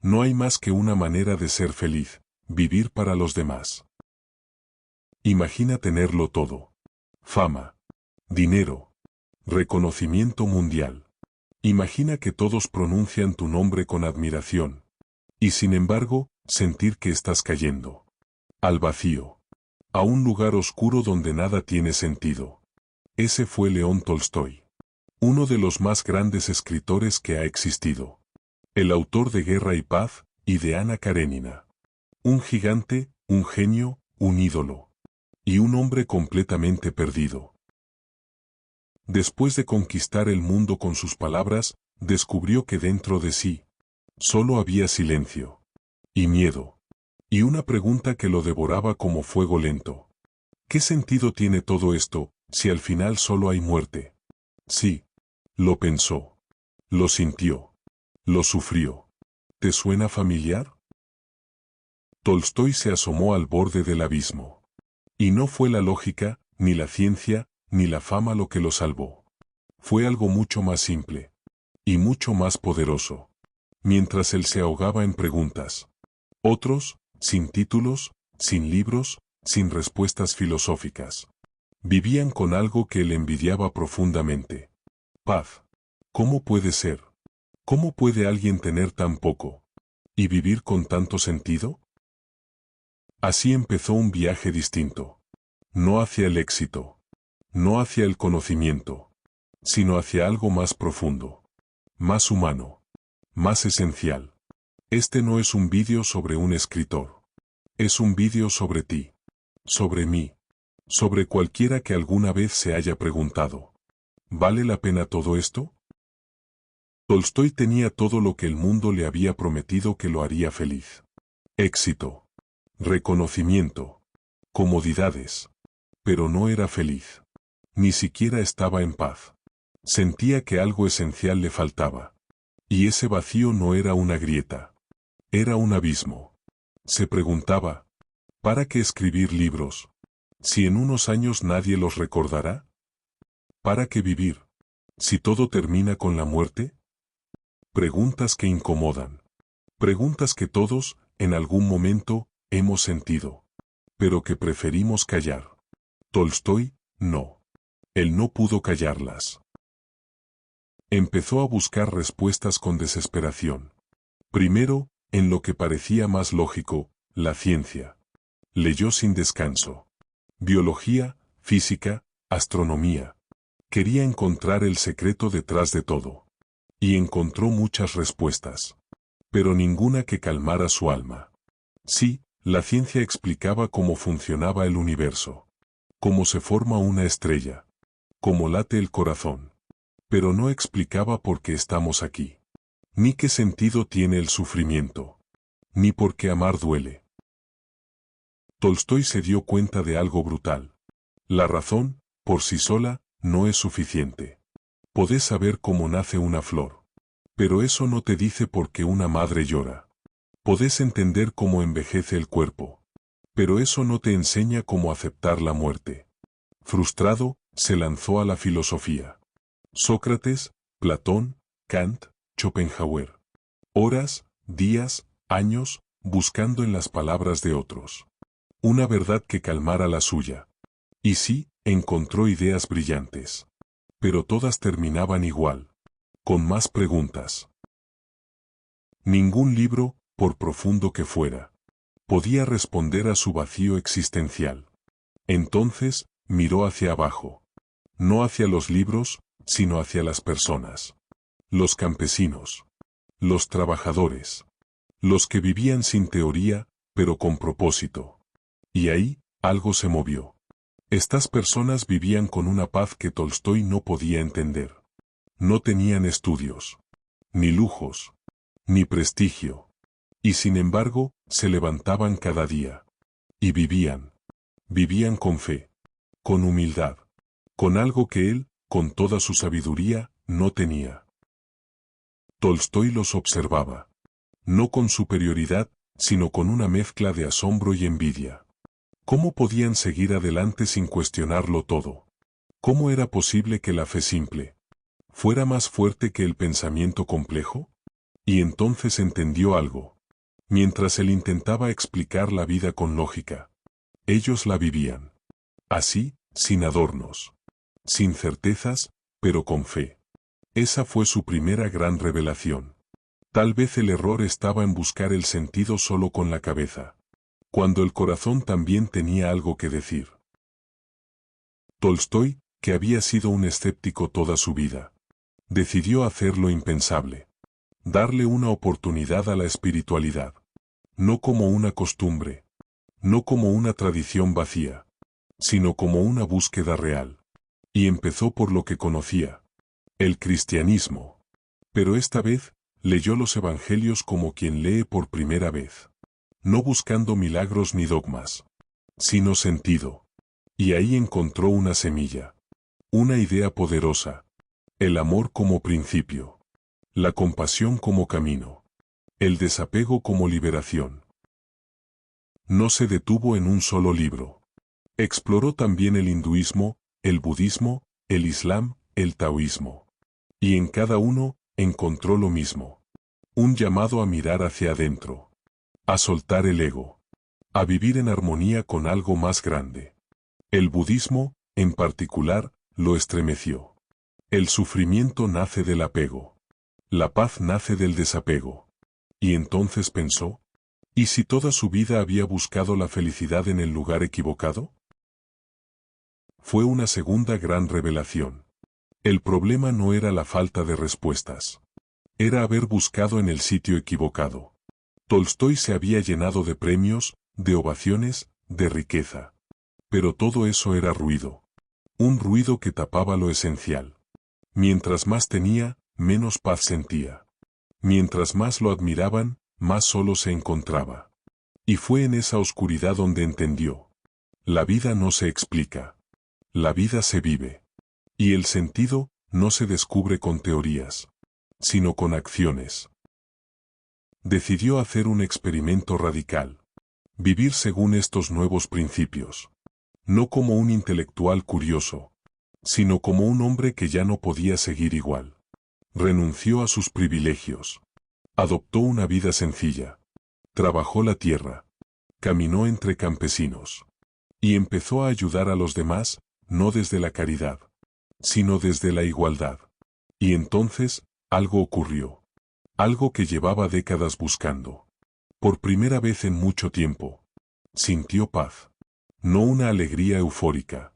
No hay más que una manera de ser feliz: vivir para los demás. Imagina tenerlo todo: fama, dinero, reconocimiento mundial. Imagina que todos pronuncian tu nombre con admiración. Y sin embargo, sentir que estás cayendo al vacío, a un lugar oscuro donde nada tiene sentido. Ese fue León Tolstói, uno de los más grandes escritores que ha existido. El autor de Guerra y Paz y de Ana Karenina. Un gigante, un genio, un ídolo. Y un hombre completamente perdido. Después de conquistar el mundo con sus palabras, descubrió que dentro de sí solo había silencio y miedo, y una pregunta que lo devoraba como fuego lento. ¿Qué sentido tiene todo esto, si al final solo hay muerte? Sí, lo pensó, lo sintió, lo sufrió. ¿Te suena familiar? Tolstói se asomó al borde del abismo. Y no fue la lógica, ni la ciencia, ni la fama lo que lo salvó. Fue algo mucho más simple. Y mucho más poderoso. Mientras él se ahogaba en preguntas. Otros, sin títulos, sin libros, sin respuestas filosóficas. Vivían con algo que él envidiaba profundamente. Paz. ¿Cómo puede ser? ¿Cómo puede alguien tener tan poco y vivir con tanto sentido? Así empezó un viaje distinto. No hacia el éxito. No hacia el conocimiento. Sino hacia algo más profundo. Más humano. Más esencial. Este no es un vídeo sobre un escritor. Es un vídeo sobre ti. Sobre mí. Sobre cualquiera que alguna vez se haya preguntado: ¿vale la pena todo esto? Tolstói tenía todo lo que el mundo le había prometido que lo haría feliz. Éxito. Reconocimiento. Comodidades. Pero no era feliz. Ni siquiera estaba en paz. Sentía que algo esencial le faltaba. Y ese vacío no era una grieta. Era un abismo. Se preguntaba: ¿para qué escribir libros, si en unos años nadie los recordará? ¿Para qué vivir, si todo termina con la muerte? Preguntas que incomodan. Preguntas que todos, en algún momento, hemos sentido. Pero que preferimos callar. Tolstói, no. Él no pudo callarlas. Empezó a buscar respuestas con desesperación. Primero, en lo que parecía más lógico, la ciencia. Leyó sin descanso. Biología, física, astronomía. Quería encontrar el secreto detrás de todo. Y encontró muchas respuestas. Pero ninguna que calmara su alma. Sí, la ciencia explicaba cómo funcionaba el universo. Cómo se forma una estrella. Cómo late el corazón. Pero no explicaba por qué estamos aquí. Ni qué sentido tiene el sufrimiento. Ni por qué amar duele. Tolstói se dio cuenta de algo brutal. La razón, por sí sola, no es suficiente. Podés saber cómo nace una flor. Pero eso no te dice por qué una madre llora. Podés entender cómo envejece el cuerpo. Pero eso no te enseña cómo aceptar la muerte. Frustrado, se lanzó a la filosofía. Sócrates, Platón, Kant, Schopenhauer. Horas, días, años, buscando en las palabras de otros una verdad que calmara la suya. Y sí, encontró ideas brillantes. Pero todas terminaban igual. Con más preguntas. Ningún libro, por profundo que fuera, podía responder a su vacío existencial. Entonces, miró hacia abajo. No hacia los libros, sino hacia las personas. Los campesinos. Los trabajadores. Los que vivían sin teoría, pero con propósito. Y ahí, algo se movió. Estas personas vivían con una paz que Tolstói no podía entender. No tenían estudios, ni lujos, ni prestigio. Y sin embargo, se levantaban cada día. Y vivían. Vivían con fe. Con humildad. Con algo que él, con toda su sabiduría, no tenía. Tolstói los observaba. No con superioridad, sino con una mezcla de asombro y envidia. ¿Cómo podían seguir adelante sin cuestionarlo todo? ¿Cómo era posible que la fe simple fuera más fuerte que el pensamiento complejo? Y entonces entendió algo. Mientras él intentaba explicar la vida con lógica, ellos la vivían. Así, sin adornos. Sin certezas, pero con fe. Esa fue su primera gran revelación. Tal vez el error estaba en buscar el sentido solo con la cabeza, cuando el corazón también tenía algo que decir. Tolstói, que había sido un escéptico toda su vida, decidió hacer lo impensable. Darle una oportunidad a la espiritualidad. No como una costumbre. No como una tradición vacía. Sino como una búsqueda real. Y empezó por lo que conocía. El cristianismo. Pero esta vez, leyó los evangelios como quien lee por primera vez. No buscando milagros ni dogmas. Sino sentido. Y ahí encontró una semilla. Una idea poderosa. El amor como principio. La compasión como camino. El desapego como liberación. No se detuvo en un solo libro. Exploró también el hinduismo, el budismo, el islam, el taoísmo. Y en cada uno, encontró lo mismo. Un llamado a mirar hacia adentro. A soltar el ego. A vivir en armonía con algo más grande. El budismo, en particular, lo estremeció. El sufrimiento nace del apego. La paz nace del desapego. Y entonces pensó, ¿y si toda su vida había buscado la felicidad en el lugar equivocado? Fue una segunda gran revelación. El problema no era la falta de respuestas. Era haber buscado en el sitio equivocado. Tolstói se había llenado de premios, de ovaciones, de riqueza. Pero todo eso era ruido. Un ruido que tapaba lo esencial. Mientras más tenía, menos paz sentía. Mientras más lo admiraban, más solo se encontraba. Y fue en esa oscuridad donde entendió. La vida no se explica. La vida se vive. Y el sentido no se descubre con teorías, sino con acciones. Decidió hacer un experimento radical. Vivir según estos nuevos principios. No como un intelectual curioso, sino como un hombre que ya no podía seguir igual. Renunció a sus privilegios. Adoptó una vida sencilla. Trabajó la tierra. Caminó entre campesinos. Y empezó a ayudar a los demás, no desde la caridad, sino desde la igualdad. Y entonces, algo ocurrió. Algo que llevaba décadas buscando. Por primera vez en mucho tiempo. Sintió paz. No una alegría eufórica,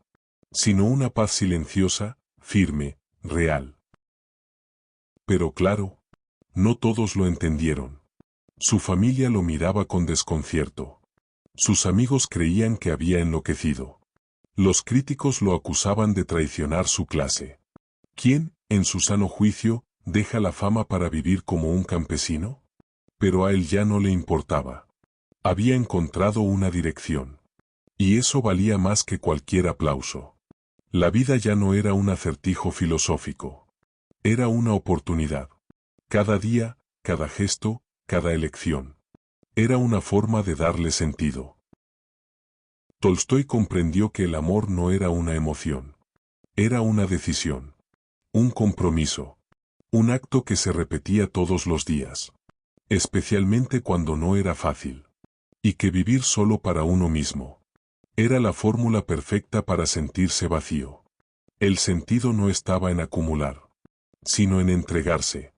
sino una paz silenciosa, firme, real. Pero claro, no todos lo entendieron. Su familia lo miraba con desconcierto. Sus amigos creían que había enloquecido. Los críticos lo acusaban de traicionar su clase. ¿Quién, en su sano juicio, deja la fama para vivir como un campesino? Pero a él ya no le importaba. Había encontrado una dirección. Y eso valía más que cualquier aplauso. La vida ya no era un acertijo filosófico. Era una oportunidad. Cada día, cada gesto, cada elección. Era una forma de darle sentido. Tolstói comprendió que el amor no era una emoción. Era una decisión. Un compromiso. Un acto que se repetía todos los días. Especialmente cuando no era fácil. Y que vivir solo para uno mismo. Era la fórmula perfecta para sentirse vacío. El sentido no estaba en acumular, sino en entregarse.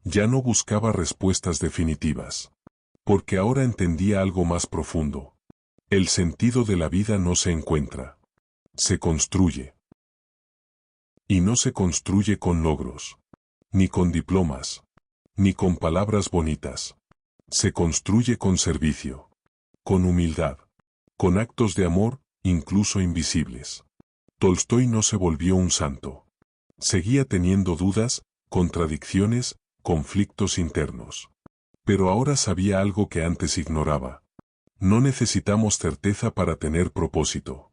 Ya no buscaba respuestas definitivas. Porque ahora entendía algo más profundo. El sentido de la vida no se encuentra. Se construye. Y no se construye con logros. Ni con diplomas. Ni con palabras bonitas. Se construye con servicio. Con humildad. Con actos de amor, incluso invisibles. Tolstói no se volvió un santo. Seguía teniendo dudas, contradicciones, conflictos internos. Pero ahora sabía algo que antes ignoraba. No necesitamos certeza para tener propósito.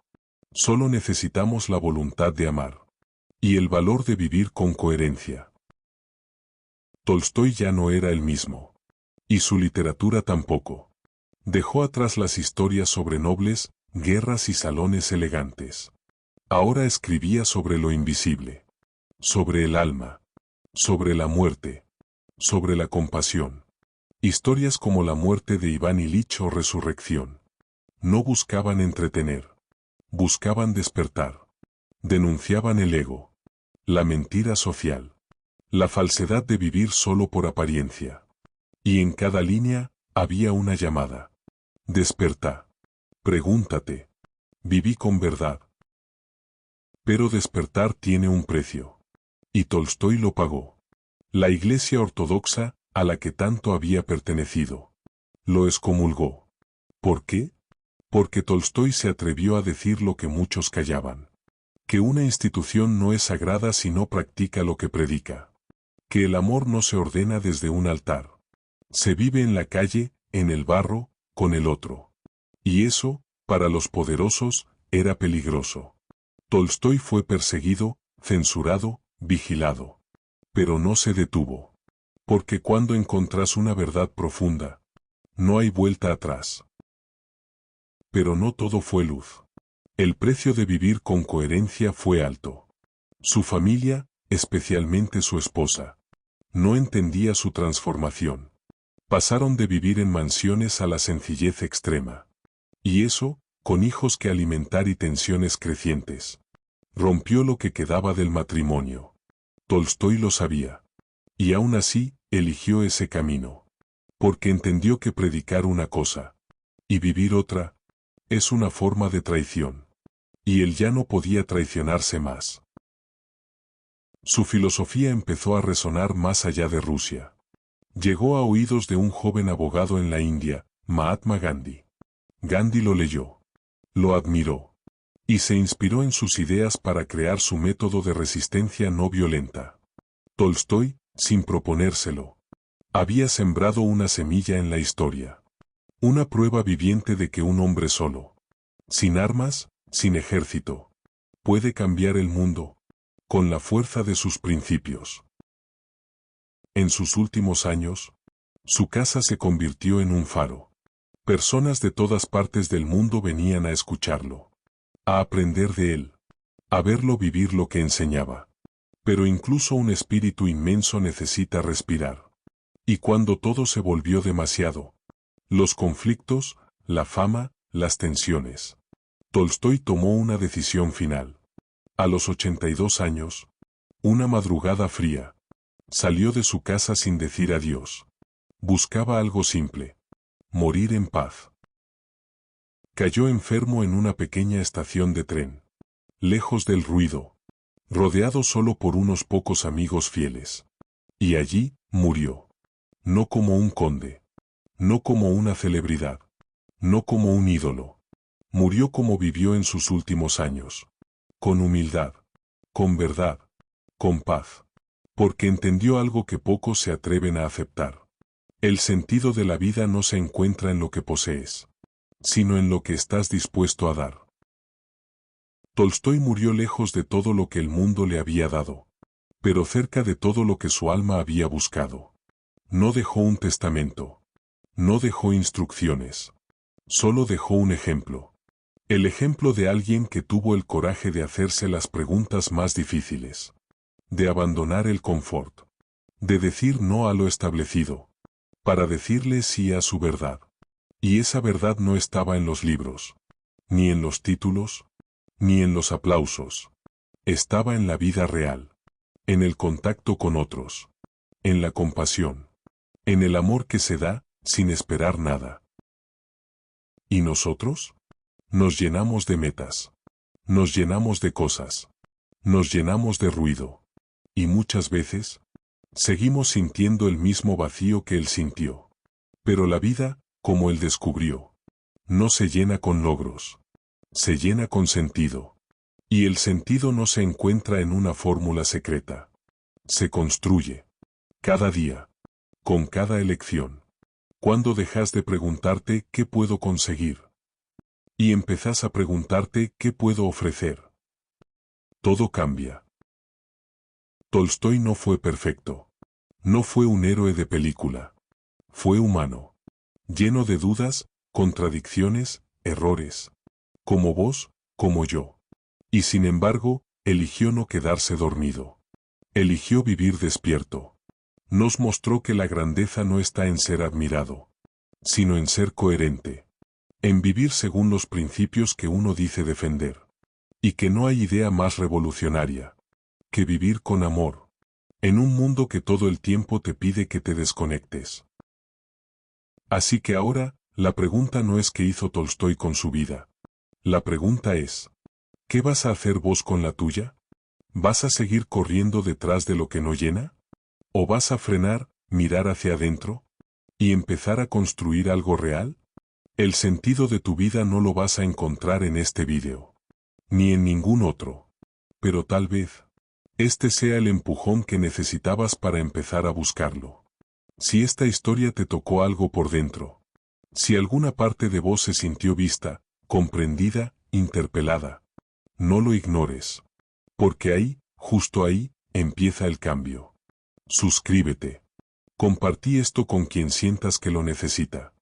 Solo necesitamos la voluntad de amar. Y el valor de vivir con coherencia. Tolstói ya no era el mismo. Y su literatura tampoco. Dejó atrás las historias sobre nobles, guerras y salones elegantes. Ahora escribía sobre lo invisible. Sobre el alma. Sobre la muerte. sobre la compasión. Historias como La muerte de Iván Ilich o Resurrección. No buscaban entretener. Buscaban despertar. Denunciaban el ego. La mentira social. La falsedad de vivir solo por apariencia. Y en cada línea había una llamada. Desperta. Pregúntate. Viví con verdad. Pero despertar tiene un precio. Y Tolstói lo pagó. La Iglesia Ortodoxa, a la que tanto había pertenecido, lo excomulgó. ¿Por qué? Porque Tolstói se atrevió a decir lo que muchos callaban. Que una institución no es sagrada si no practica lo que predica. Que el amor no se ordena desde un altar. Se vive en la calle, en el barro, con el otro. Y eso, para los poderosos, era peligroso. Tolstói fue perseguido, censurado, vigilado. Pero no se detuvo. Porque cuando encontrás una verdad profunda, no hay vuelta atrás. Pero no todo fue luz. El precio de vivir con coherencia fue alto. Su familia, especialmente su esposa, no entendía su transformación. Pasaron de vivir en mansiones a la sencillez extrema. Y eso, con hijos que alimentar y tensiones crecientes. Rompió lo que quedaba del matrimonio. Tolstói lo sabía. Y aún así, eligió ese camino. Porque entendió que predicar una cosa y vivir otra es una forma de traición. Y él ya no podía traicionarse más. Su filosofía empezó a resonar más allá de Rusia. Llegó a oídos de un joven abogado en la India, Mahatma Gandhi. Gandhi lo leyó. Lo admiró. Y se inspiró en sus ideas para crear su método de resistencia no violenta. Tolstói, sin proponérselo, había sembrado una semilla en la historia. Una prueba viviente de que un hombre solo, sin armas, sin ejército, puede cambiar el mundo, con la fuerza de sus principios. En sus últimos años, su casa se convirtió en un faro. Personas de todas partes del mundo venían a escucharlo, a aprender de él, a verlo vivir lo que enseñaba. Pero incluso un espíritu inmenso necesita respirar. Y cuando todo se volvió demasiado, los conflictos, la fama, las tensiones, Tolstói tomó una decisión final. A los 82 años, una madrugada fría, salió de su casa sin decir adiós. Buscaba algo simple: morir en paz. Cayó enfermo en una pequeña estación de tren, lejos del ruido, rodeado solo por unos pocos amigos fieles. Y allí, murió. No como un conde. No como una celebridad. No como un ídolo. Murió como vivió en sus últimos años. Con humildad. Con verdad. Con paz. Porque entendió algo que pocos se atreven a aceptar. El sentido de la vida no se encuentra en lo que posees, sino en lo que estás dispuesto a dar. Tolstói murió lejos de todo lo que el mundo le había dado, pero cerca de todo lo que su alma había buscado. No dejó un testamento. No dejó instrucciones. Solo dejó un ejemplo. El ejemplo de alguien que tuvo el coraje de hacerse las preguntas más difíciles. De abandonar el confort. De decir no a lo establecido. Para decirle sí a su verdad. Y esa verdad no estaba en los libros. Ni en los títulos. Ni en los aplausos. Estaba en la vida real. En el contacto con otros. En la compasión. En el amor que se da, sin esperar nada. ¿Y nosotros? Nos llenamos de metas. Nos llenamos de cosas. Nos llenamos de ruido. Y muchas veces, seguimos sintiendo el mismo vacío que él sintió. Pero la vida, como él descubrió, no se llena con logros. Se llena con sentido. Y el sentido no se encuentra en una fórmula secreta. Se construye. Cada día. Con cada elección. Cuando dejas de preguntarte ¿qué puedo conseguir? Y empezás a preguntarte ¿qué puedo ofrecer? Todo cambia. Tolstói no fue perfecto. No fue un héroe de película. Fue humano. Lleno de dudas, contradicciones, errores. Como vos, como yo. Y sin embargo, eligió no quedarse dormido. Eligió vivir despierto. nos mostró que la grandeza no está en ser admirado, sino en ser coherente, en vivir según los principios que uno dice defender, y que no hay idea más revolucionaria que vivir con amor, en un mundo que todo el tiempo te pide que te desconectes. Así que ahora, la pregunta no es qué hizo Tolstói con su vida. La pregunta es, ¿qué vas a hacer vos con la tuya? ¿Vas a seguir corriendo detrás de lo que no llena? ¿O vas a frenar, mirar hacia adentro, y empezar a construir algo real? El sentido de tu vida no lo vas a encontrar en este vídeo, ni en ningún otro. Pero tal vez, este sea el empujón que necesitabas para empezar a buscarlo. Si esta historia te tocó algo por dentro, si alguna parte de vos se sintió vista, comprendida, interpelada, no lo ignores. Porque ahí, justo ahí, empieza el cambio. Suscríbete. Compartí esto con quien sientas que lo necesita.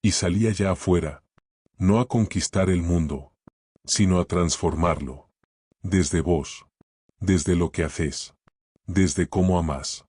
Y salí allá afuera, no a conquistar el mundo, sino a transformarlo. Desde vos. Desde lo que haces. Desde cómo amás.